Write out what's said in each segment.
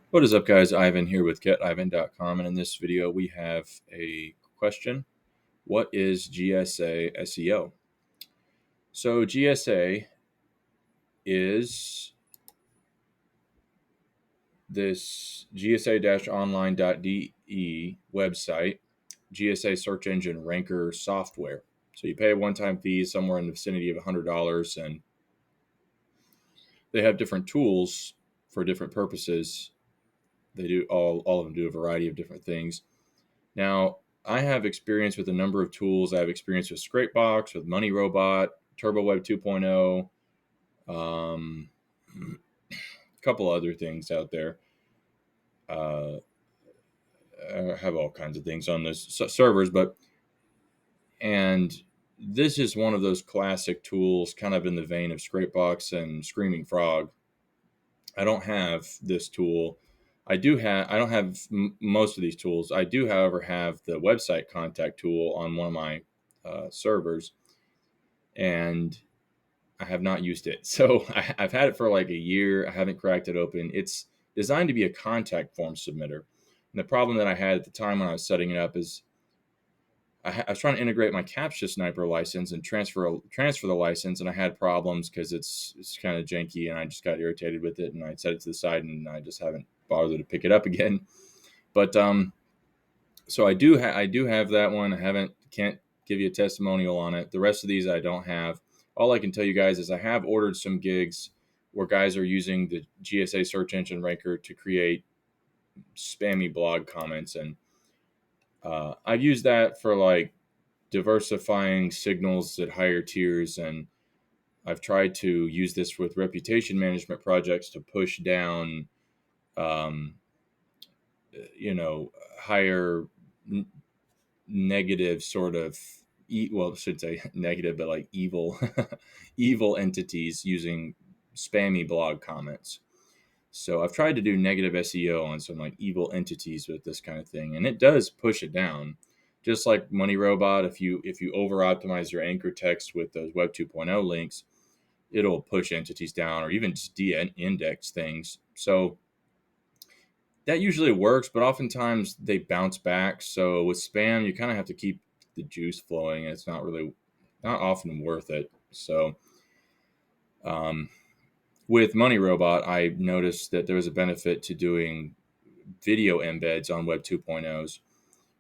What is up, guys? Ivan here with getivan.com, and in this video we have a question. What is GSA SEO? So GSA is this gsa-online.de website, GSA search engine ranker software. So you pay a one-time fee somewhere in the vicinity of $100, and they have different tools for different purposes. They do all of them do a variety of different things. Now, I have experience with a number of tools. I have experience with Scrapebox, with Money Robot, TurboWeb 2.0, a couple other things out there. I have all kinds of things on this servers, and this is one of those classic tools, kind of in the vein of Scrapebox and Screaming Frog. I don't have this tool. I don't have most of these tools. I do, however, have the website contact tool on one of my servers, and I have not used it. So I've had it for like a year. I haven't cracked it open. It's designed to be a contact form submitter. And the problem that I had at the time when I was setting it up is I was trying to integrate my Captcha Sniper license and transfer the license, and I had problems because it's kind of janky, and I just got irritated with it, and I set it to the side, and I just haven't bothered to pick it up again. But so I do have that one. Can't give you a testimonial on it. The rest of these I don't have. All I can tell you guys is I have ordered some gigs where guys are using the GSA search engine ranker to create spammy blog comments, and I've used that for like diversifying signals at higher tiers, and I've tried to use this with reputation management projects to push down, um, higher negative sort of, well, I should say negative, but like evil, evil entities using spammy blog comments. So I've tried to do negative SEO on some like evil entities with this kind of thing, and it does push it down. Just like Money Robot, if you over optimize your anchor text with those Web 2.0 links, it'll push entities down or even just de-index things. So that usually works, but oftentimes they bounce back. So with spam, you kind of have to keep the juice flowing, and it's not often worth it. So um, with Money Robot, I noticed that there was a benefit to doing video embeds on Web 2.0s,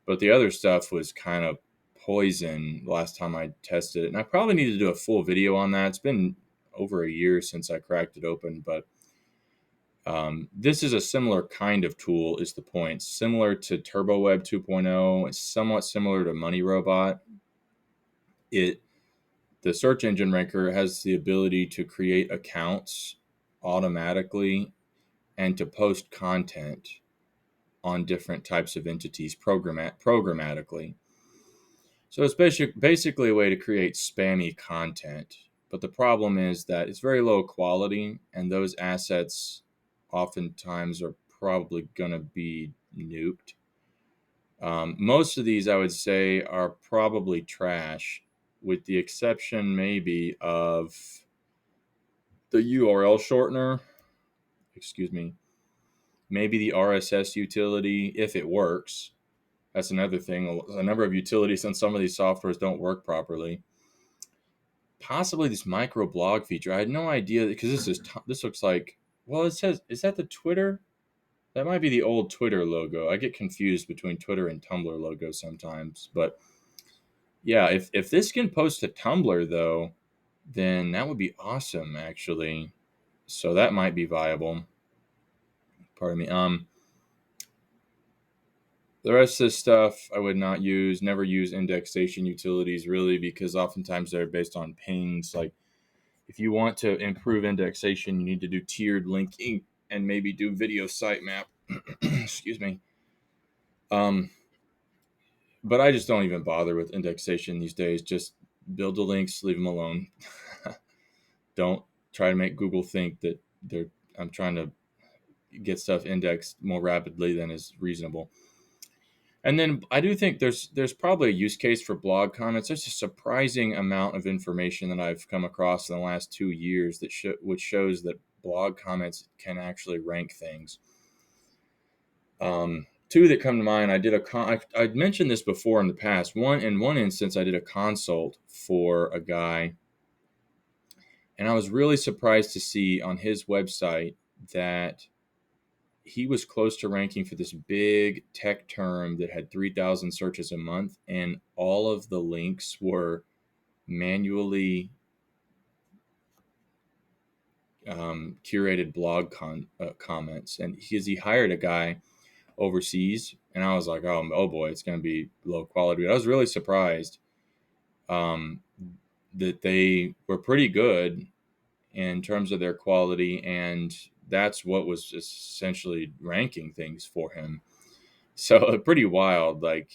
but the other stuff was kind of poison last time I tested it. And I probably need to do a full video on that. It's been over a year since I cracked it open, but this is a similar kind of tool, is the point. Similar to TurboWeb 2.0, it's somewhat similar to Money Robot. The search engine ranker has the ability to create accounts automatically and to post content on different types of entities programmatically. So it's basically a way to create spammy content. But the problem is that it's very low quality, and those assets oftentimes are probably going to be nuked. Most of these, I would say, are probably trash, with the exception maybe of the URL shortener. Excuse me. Maybe the RSS utility, if it works. That's another thing. A number of utilities on some of these softwares don't work properly. Possibly this micro blog feature. I had no idea, because this looks like, well, it says, is that the Twitter? That might be the old Twitter logo. I get confused between Twitter and Tumblr logos sometimes. But yeah, if this can post to Tumblr though, then that would be awesome actually. So that might be viable. Pardon me. The rest of this stuff I would not use. Never use indexation utilities really, because oftentimes they're based on pings. Like if you want to improve indexation, you need to do tiered linking and maybe do video sitemap. Excuse me. But I just don't even bother with indexation these days. Just build the links, leave them alone. Don't try to make Google think that I'm trying to get stuff indexed more rapidly than is reasonable. And then I do think there's probably a use case for blog comments. There's a surprising amount of information that I've come across in the last 2 years which shows that blog comments can actually rank things. Two that come to mind. I'd mentioned this before in the past. In one instance, I did a consult for a guy, and I was really surprised to see on his website that he was close to ranking for this big tech term that had 3,000 searches a month, and all of the links were manually curated blog comments. And he hired a guy overseas, and I was like, oh boy, it's going to be low quality. But I was really surprised um, that they were pretty good in terms of their quality, and that's what was essentially ranking things for him. So pretty wild, like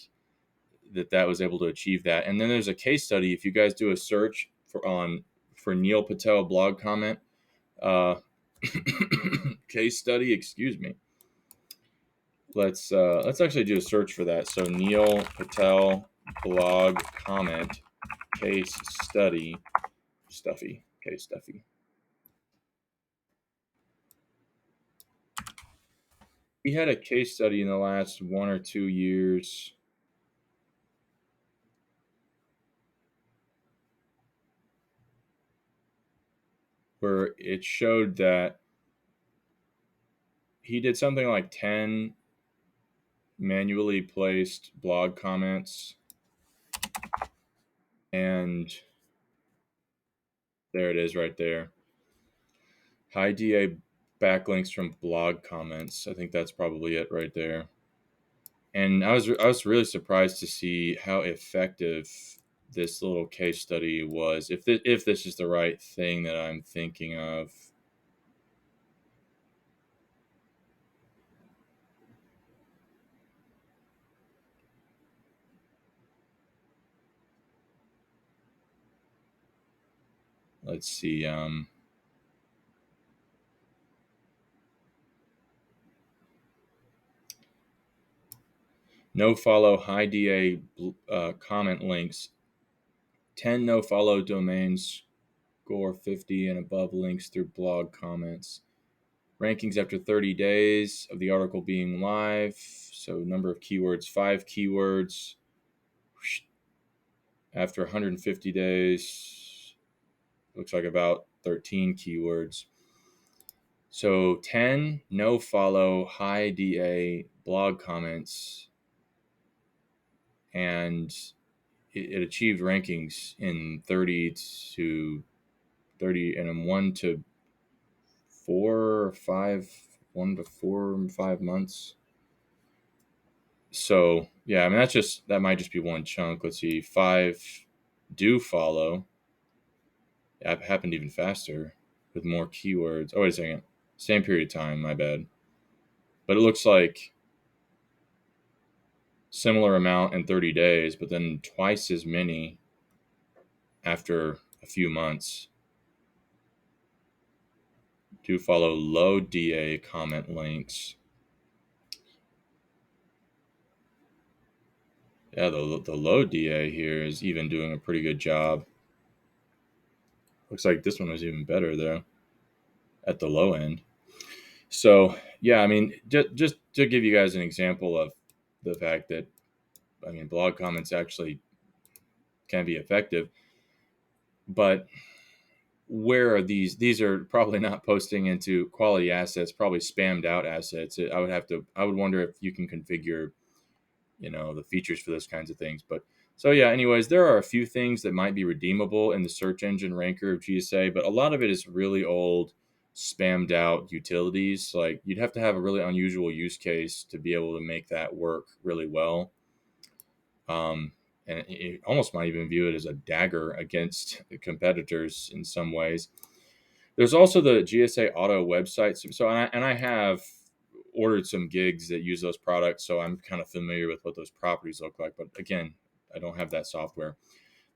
that was able to achieve that. And then there's a case study. If you guys do a search for Neil Patel blog comment uh, case study, excuse me. Let's actually do a search for that. So Neil Patel blog comment case study stuffy case stuffy. He had a case study in the last 1 or 2 years where it showed that he did something like 10 manually placed blog comments, and there it is right there. High DA backlinks from blog comments. I think that's probably it right there. And I was really surprised to see how effective this little case study was. If this is the right thing that I'm thinking of. Let's see. No follow high DA comment links. 10 no follow domains score 50 and above links through blog comments. Rankings after 30 days of the article being live. So number of keywords, 5 keywords. After 150 days, looks like about 13 keywords. So 10 no follow high DA blog comments, and it achieved rankings in 30 and 1 to 4 and 5 months. So yeah, I mean that might just be one chunk. Let's see, 5 do follow. It happened even faster with more keywords. Oh, wait a second. Same period of time, my bad. But it looks like similar amount in 30 days, but then twice as many after a few months. Do follow low DA comment links. Yeah, the low DA here is even doing a pretty good job. Looks like this one was even better though at the low end. So yeah, I mean, just to give you guys an example of the fact that, I mean, blog comments actually can be effective, but where are these are probably not posting into quality assets, probably spammed out assets. I would wonder if you can configure, the features for those kinds of things. But so yeah, anyways, there are a few things that might be redeemable in the search engine ranker of GSA, but a lot of it is really old, spammed out utilities. Like you'd have to have a really unusual use case to be able to make that work really well. And it almost might even view it as a dagger against competitors in some ways. There's also the GSA Auto website. So I have ordered some gigs that use those products, so I'm kind of familiar with what those properties look like. But again, I don't have that software.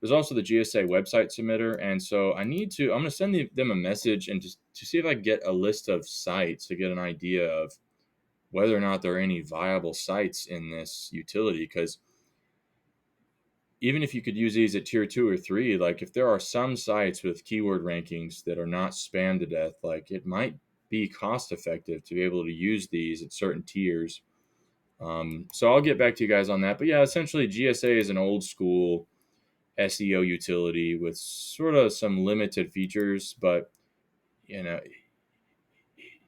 There's also the GSA website submitter, and so I'm going to send them a message and just to see if I can get a list of sites to get an idea of whether or not there are any viable sites in this utility. Because even if you could use these at tier 2 or 3, like if there are some sites with keyword rankings that are not spammed to death, like it might be cost effective to be able to use these at certain tiers. So I'll get back to you guys on that. But yeah, essentially GSA is an old school SEO utility with sort of some limited features, but you know,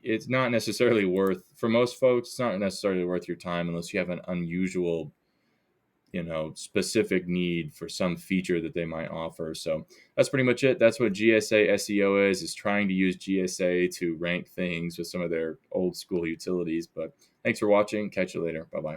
it's not necessarily worth, for most folks, it's not necessarily worth your time unless you have an unusual, specific need for some feature that they might offer. So that's pretty much it. That's what GSA SEO is trying to use GSA to rank things with some of their old school utilities. But thanks for watching. Catch you later. Bye bye.